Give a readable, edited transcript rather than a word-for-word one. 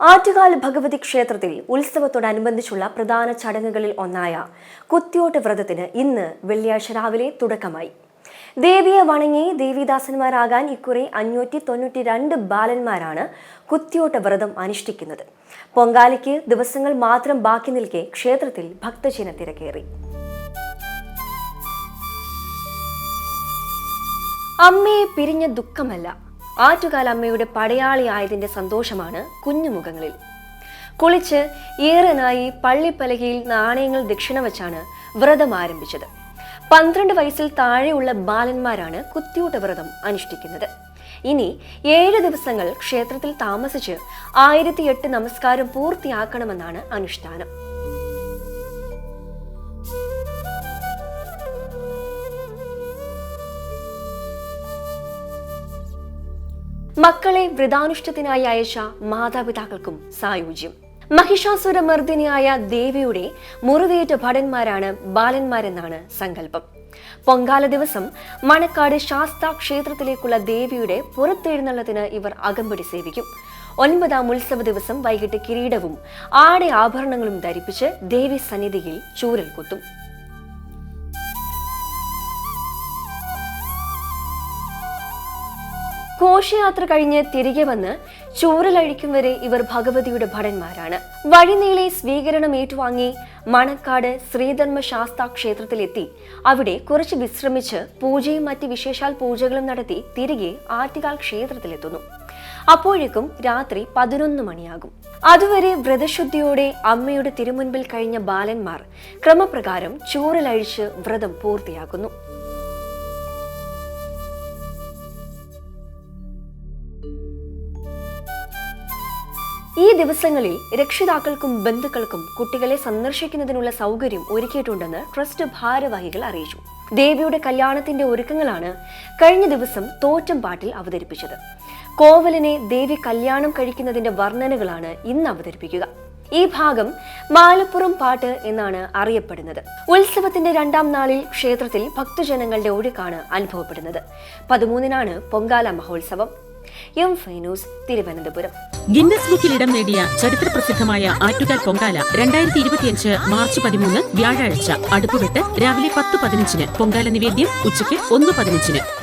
ആറ്റുകാൽ ഭഗവതി ക്ഷേത്രത്തിൽ ഉത്സവത്തോടനുബന്ധിച്ചുള്ള പ്രധാന ചടങ്ങുകളിൽ ഒന്നായ കുത്തിയോട്ട് വ്രതത്തിന് ഇന്ന് വെള്ളിയാഴ്ച രാവിലെ തുടക്കമായി. ദേവിയെ വണങ്ങി ദേവീദാസന്മാരാകാൻ ഇക്കുറി 592 ബാലന്മാരാണ് കുത്തിയോട്ട വ്രതം അനുഷ്ഠിക്കുന്നത്. പൊങ്കാലയ്ക്ക് ദിവസങ്ങൾ മാത്രം ബാക്കി നിൽക്കെ ക്ഷേത്രത്തിൽ ഭക്തജന തിരക്കേറി. അമ്മയെ പിരിഞ്ഞ ദുഃഖമല്ല, ആറ്റുകാൽ അമ്മയുടെ പടയാളിയായതിന്റെ സന്തോഷമാണ് കുഞ്ഞുമുഖങ്ങളിൽ. കുളിച്ച് ഈറനായി പള്ളിപ്പലകയിൽ നാണയങ്ങൾ ദക്ഷിണ വച്ചാണ് വ്രതം ആരംഭിച്ചത്. 12 വയസ്സിൽ താഴെയുള്ള ബാലന്മാരാണ് കുത്തിയോട്ട വ്രതം അനുഷ്ഠിക്കുന്നത്. ഇനി 7 ദിവസങ്ങൾ ക്ഷേത്രത്തിൽ താമസിച്ച് 1008 നമസ്കാരം പൂർത്തിയാക്കണമെന്നാണ് അനുഷ്ഠാനം. മക്കളെ വ്രതാനുഷ്ഠത്തിനായി അയച്ച മാതാപിതാക്കൾക്കും സായുജ്യം. മഹിഷാസുരമർദ്ദിനിയായ ദേവിയുടെ മുറിവേറ്റ ഭടന്മാരാണ് ബാലന്മാരെന്നാണ് സങ്കല്പം. പൊങ്കാല ദിവസം മണക്കാട് ശാസ്താ ക്ഷേത്രത്തിലേക്കുള്ള ദേവിയുടെ പുറത്തെഴുന്നള്ളത്തിന് ഇവർ അകമ്പടി സേവിക്കും. 9ാം ഉത്സവ ദിവസം വൈകിട്ട് കിരീടവും ആടെ ആഭരണങ്ങളും ധരിപ്പിച്ച് ദേവി സന്നിധിയിൽ ചൂരൽ കുത്തും. ഘോഷയാത്ര കഴിഞ്ഞ് തിരികെ വന്ന് ചൂരലഴിക്കും വരെ ഇവർ ഭഗവതിയുടെ ഭടന്മാരാണ്. വഴിനീളെ സ്വീകരണം ഏറ്റുവാങ്ങി മണക്കാട് ശ്രീധർമ്മ ശാസ്താ ക്ഷേത്രത്തിലെത്തി അവിടെ കുറച്ച് വിശ്രമിച്ച് പൂജയും മറ്റ് വിശേഷാൽ പൂജകളും നടത്തി തിരികെ ആറ്റുകാൽ ക്ഷേത്രത്തിലെത്തുന്നു. അപ്പോഴേക്കും രാത്രി 11 മണിയാകും. അതുവരെ വ്രതശുദ്ധിയോടെ അമ്മയുടെ തിരുമുൻപിൽ കഴിഞ്ഞ ബാലന്മാർ ക്രമപ്രകാരം ചൂരലഴിച്ച് വ്രതം പൂർത്തിയാക്കുന്നു. ഈ ദിവസങ്ങളിൽ രക്ഷിതാക്കൾക്കും ബന്ധുക്കൾക്കും കുട്ടികളെ സന്ദർശിക്കുന്നതിനുള്ള സൗകര്യം ഒരുക്കിയിട്ടുണ്ടെന്ന് ട്രസ്റ്റ് ഭാരവാഹികൾ അറിയിച്ചു. ദേവിയുടെ കല്യാണത്തിന്റെ ഒരുക്കങ്ങളാണ് കഴിഞ്ഞ ദിവസം തോറ്റംപാട്ടിൽ അവതരിപ്പിച്ചത്. കോവലിനെ ദേവി കല്യാണം കഴിക്കുന്നതിന്റെ വർണ്ണനകളാണ് ഇന്ന് അവതരിപ്പിക്കുക. ഈ ഭാഗം മാലപ്പുറം പാട്ട് എന്നാണ് അറിയപ്പെടുന്നത്. ഉത്സവത്തിന്റെ 2ാം നാളിൽ ക്ഷേത്രത്തിൽ ഭക്തജനങ്ങളുടെ ഒഴുക്കാണ് അനുഭവപ്പെടുന്നത്. 13നാണ് പൊങ്കാല മഹോത്സവം. ന്യൂസ് തിരുവനന്തപുരം. ഗിന്നസ് ബുക്കിൽ ഇടം നേടിയ ചരിത്ര പ്രസിദ്ധമായ ആറ്റുകാൽ പൊങ്കാല 2025 മാർച്ച് 13 വ്യാഴാഴ്ച അടുപ്പുവിട്ട് രാവിലെ 10:15 പൊങ്കാല നിവേദ്യം ഉച്ചയ്ക്ക് 1:15.